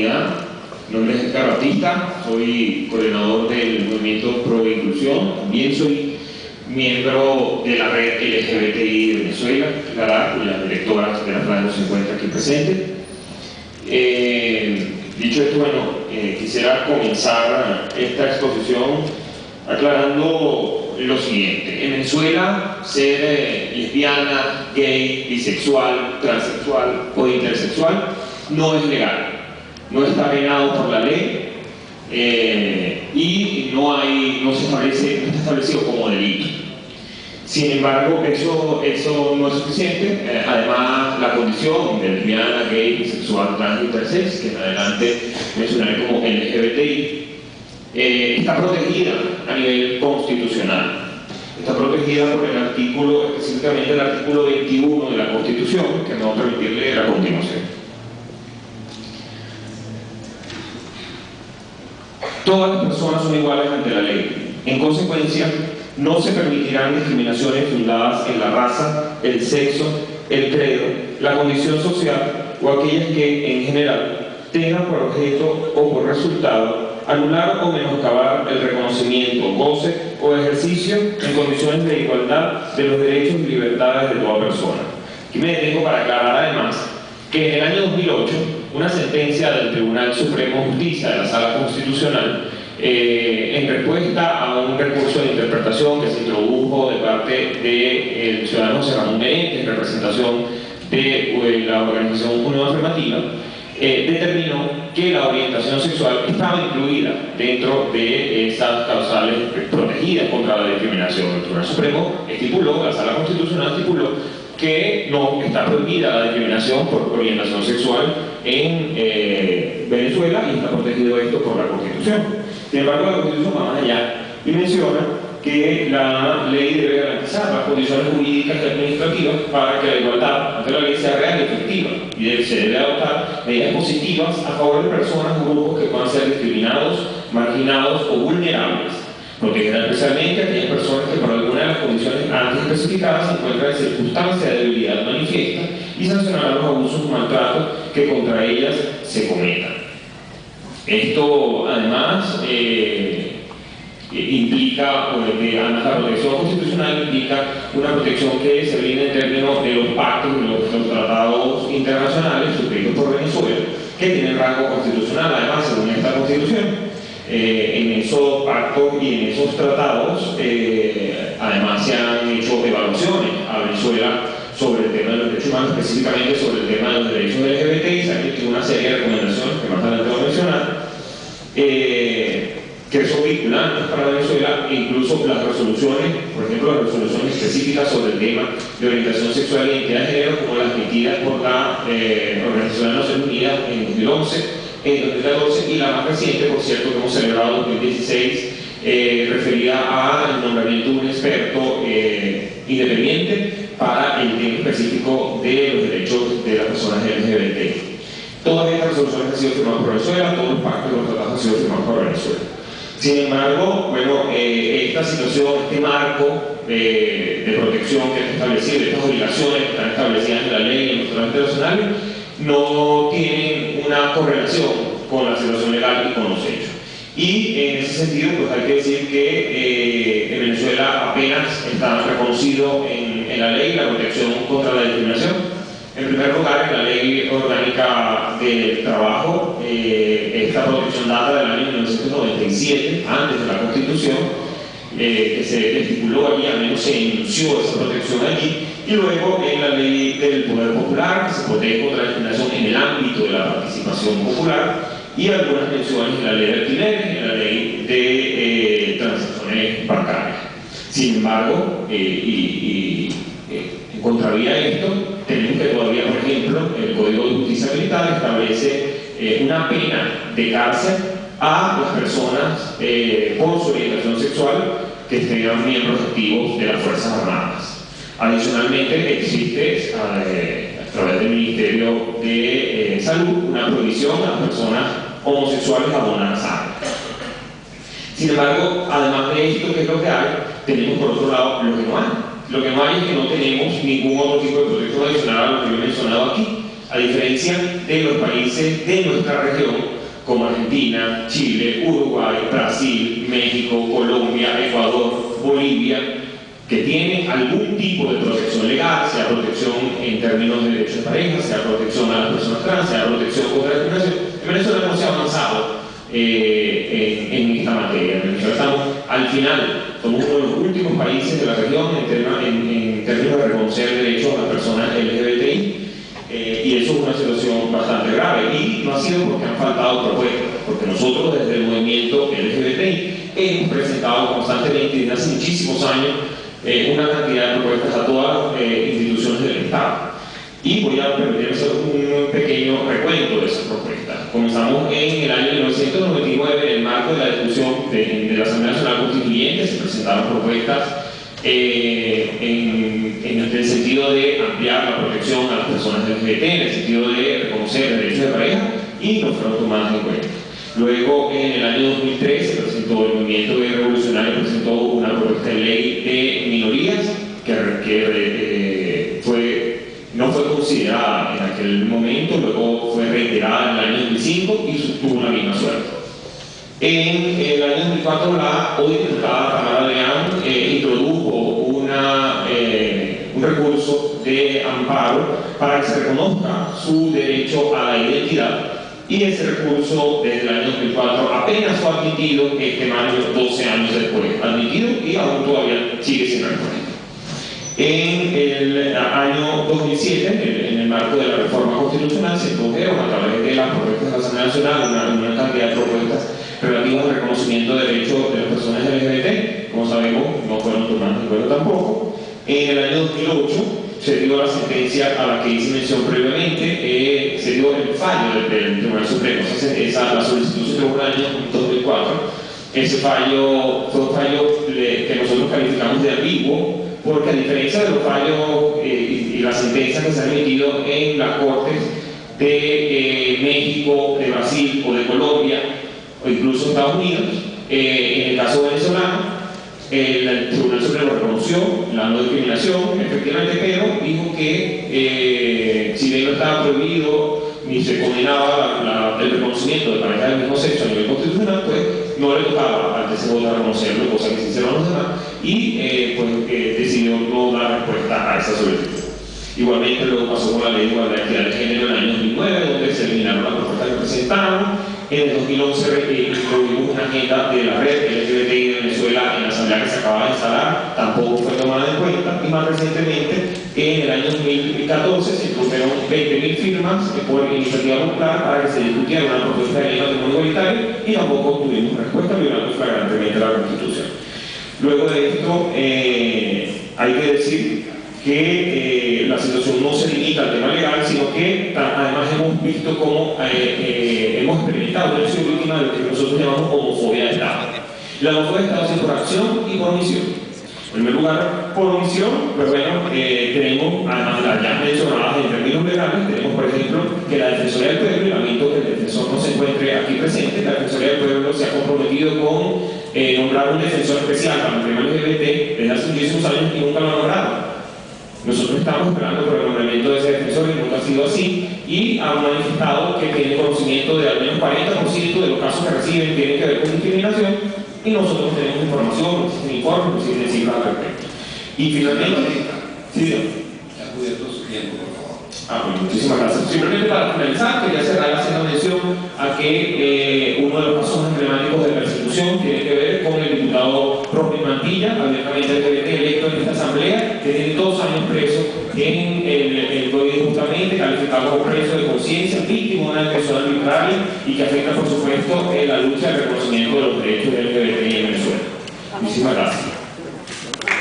oportunidad. Mi nombre es Edgar Batista, soy coordinador del movimiento Pro Inclusión. También soy miembro de la red LGBTI de Venezuela, la cuya directora de la radio se encuentra aquí presente. Dicho esto, quisiera comenzar esta exposición aclarando lo siguiente. En Venezuela, ser lesbiana, gay, bisexual, transexual o intersexual no es legal, no está penado por la ley y no está establecido como delito. Sin embargo, eso no es suficiente. Además, la condición de lesbiana, gay, bisexual, trans, intersex, que en adelante mencionaré como LGBTI, está protegida a nivel constitucional. Está protegida por el artículo, específicamente el artículo 21 de la Constitución, que me va a permitir leer a continuación. Todas las personas son iguales ante la ley. En consecuencia, no se permitirán discriminaciones fundadas en la raza, el sexo, el credo, la condición social o aquellas que, en general, tengan por objeto o por resultado anular o menoscabar el reconocimiento, goce o ejercicio en condiciones de igualdad de los derechos y libertades de toda persona. Aquí me detengo para aclarar además que en el año 2008 una sentencia del Tribunal Supremo de Justicia de la Sala Constitucional, en respuesta a un recurso de interpretación que se introdujo de parte del ciudadano José Ramón Menéndez, en representación de la organización Unión Afirmativa, determinó que la orientación sexual estaba incluida dentro de esas causales protegidas contra la discriminación. El Tribunal Supremo estipuló, la Sala Constitucional estipuló, que no está prohibida la discriminación por orientación sexual en Venezuela y está protegido esto por la Constitución. Sin embargo, la Constitución va más allá y menciona que la ley debe garantizar las condiciones jurídicas y administrativas para que la igualdad ante la ley sea real y efectiva, y se debe adoptar medidas positivas a favor de personas o grupos que puedan ser discriminados, marginados o vulnerables. Protegerá especialmente a aquellas personas que por alguna de las condiciones antes especificadas se encuentran en circunstancias de debilidad manifiesta y sancionará los abusos o maltratos que contra ellas se cometan. Esto además implica, además la protección constitucional implica una protección que se brinda en términos de los pactos y los tratados internacionales suscritos por Venezuela, que tienen rango constitucional, además, según esta Constitución. En esos pactos y en esos tratados, además se han hecho evaluaciones a Venezuela sobre el tema de los derechos humanos, específicamente sobre el tema de los derechos LGBTI. Se han hecho una serie de recomendaciones que más adelante voy a mencionar, que son vinculantes para Venezuela, e incluso las resoluciones, por ejemplo, las resoluciones específicas sobre el tema de orientación sexual y identidad de género, como las emitidas por la Organización de Naciones Unidas en 2011, en 2014, y la más reciente, por cierto, que hemos celebrado en 2016, referida al nombramiento de un experto independiente para el tema específico de los derechos de las personas LGBT. Todas estas resoluciones han sido firmadas por Venezuela, todos los pactos y los tratados han sido firmados por Venezuela. Sin embargo, esta situación, este marco de protección que está establecido, estas obligaciones que están establecidas en la ley y en los tratados internacionales, no tienen una correlación con la situación legal y con los hechos. Y en ese sentido, pues hay que decir que en Venezuela apenas está reconocido en la ley la protección contra la discriminación. En primer lugar, en la Ley Orgánica del Trabajo, esta protección data del año 1997, antes de la Constitución, que se estipuló allí, al menos se enunció esa protección allí, y luego en la Ley del Poder Popular, que se protege contra la discriminación en el ámbito de la participación popular, y algunas menciones en la Ley de alquileres, en la Ley de transacciones bancarias. Sin embargo, en contravía a esto, tenemos que todavía, por ejemplo, el Código de Justicia Militar establece una pena de cárcel a las personas por su orientación sexual que estén miembros activos de las Fuerzas Armadas. Adicionalmente, existe a través del Ministerio de Salud una prohibición a las personas homosexuales a donar sangre. Sin embargo, además de esto, que es lo que hay, tenemos por otro lado lo que no hay. Lo que no hay es que no tenemos ningún otro tipo de protección adicional a lo que yo he mencionado aquí. A diferencia de los países de nuestra región, como Argentina, Chile, Uruguay, Brasil, México, Colombia, Ecuador, Bolivia, que tienen algún tipo de protección legal, sea protección en términos de derechos de pareja, sea protección a las personas trans, sea protección contra la discriminación. En Venezuela no se ha avanzado en esta materia. En Venezuela estamos al final, somos uno de los últimos países de la región en términos de reconocer derechos a las personas LGBTI, y eso es una situación bastante grave, y no ha sido porque han faltado propuestas, porque nosotros desde el movimiento LGBTI hemos presentado constantemente desde hace muchísimos años una cantidad de propuestas a todas las instituciones del Estado. Y voy a permitirme hacer un pequeño recuento de esas propuestas. Comenzamos en el año 1999, en el marco de la discusión de la Asamblea Nacional Constituyente. Se presentaron propuestas en el sentido de ampliar la protección a las personas LGBT, en el sentido de reconocer derechos de pareja, y no fueron tomadas en cuenta. Luego, en el año 2003, se presentó el movimiento revolucionario, presentó una propuesta de ley de minorías que no fue considerada en aquel momento, luego fue reiterada en el año 2005 y tuvo la misma suerte. En el año 2004, la hoy diputada Tamara Leán introdujo un recurso de amparo para que se reconozca su derecho a la identidad, y ese recurso desde el año 2004 apenas fue admitido este año, 12 años después, admitido, y aún todavía sigue sin respuesta. En el año 2007, en el marco de la reforma constitucional, se introdujeron a través de las propuestas de la Asamblea Nacional una cantidad de propuestas relativas al reconocimiento de derechos de las personas LGBT. Como sabemos, no fueron tomadas en cuenta tampoco. En el año 2008 se dio la sentencia a la que hice mención previamente, se dio el fallo del Tribunal Supremo. La solicitud se dio en el año 2004. Ese fallo fue un fallo que nosotros calificamos de ambiguo, porque a diferencia de los fallos y las sentencias que se han emitido en las cortes de México, de Brasil o de Colombia, o incluso Estados Unidos, en el caso venezolano, el Tribunal Supremo reconoció la no discriminación, efectivamente, pero dijo que si bien no estaba prohibido ni se condenaba el reconocimiento de parejas del mismo sexo a nivel constitucional, pues no le tocaba al TCJ reconocerlo, cosa que se hicieron los demás, y decidió no dar respuesta a esa solicitud. Igualmente, luego pasó con la Ley de Igualdad y Equidad de Género en el año 2009, donde se eliminaron las propuestas que presentaron. En el 2011 incluimos una agenda de la red LGBTI de Venezuela en la asamblea que se acaba de instalar, tampoco fue tomada en cuenta, y más recientemente, en el año 2014, se introdujeron 20.000 firmas por iniciativa popular para que se discutiera una propuesta de ley de matrimonio igualitario, y tampoco obtuvimos respuesta, violando flagrantemente la Constitución. Luego de esto, hay que decir que la situación no se limita al tema legal, sino que además hemos visto cómo hemos experimentado una acción víctima de lo que nosotros llamamos homofobia de Estado. La homofobia de Estado es por acción y por omisión. En primer lugar, por omisión, pues bueno, tenemos, además de las ya mencionadas en términos legales, tenemos por ejemplo que la Defensoría del Pueblo, y lamento que el defensor no se encuentre aquí presente, la Defensoría del Pueblo se ha comprometido con nombrar un defensor especial para el tema LGBT desde hace muchísimos años y nunca lo ha logrado. Nosotros estamos esperando por el nombramiento de ese defensor, y nunca ha sido así, y han manifestado que tienen conocimiento de al menos 40% de los casos que reciben tienen que ver con discriminación, y nosotros tenemos información, existen informes, existen cifras al respecto. Y finalmente, sí, ha cubierto su tiempo, por favor. Bueno, muchísimas gracias. Simplemente para finalizar, quería cerrar haciendo mención a que uno de los casos emblemáticos de persecución tiene que ver con el diputado Rodney Mantilla, abiertamente electo en esta asamblea, que tiene 2 años preso en el código justamente, calificado como preso de conciencia, víctima de una agresión arbitraria, y que afecta, por supuesto, la lucha del reconocimiento de los derechos del LGBT en Venezuela. Muchísimas gracias.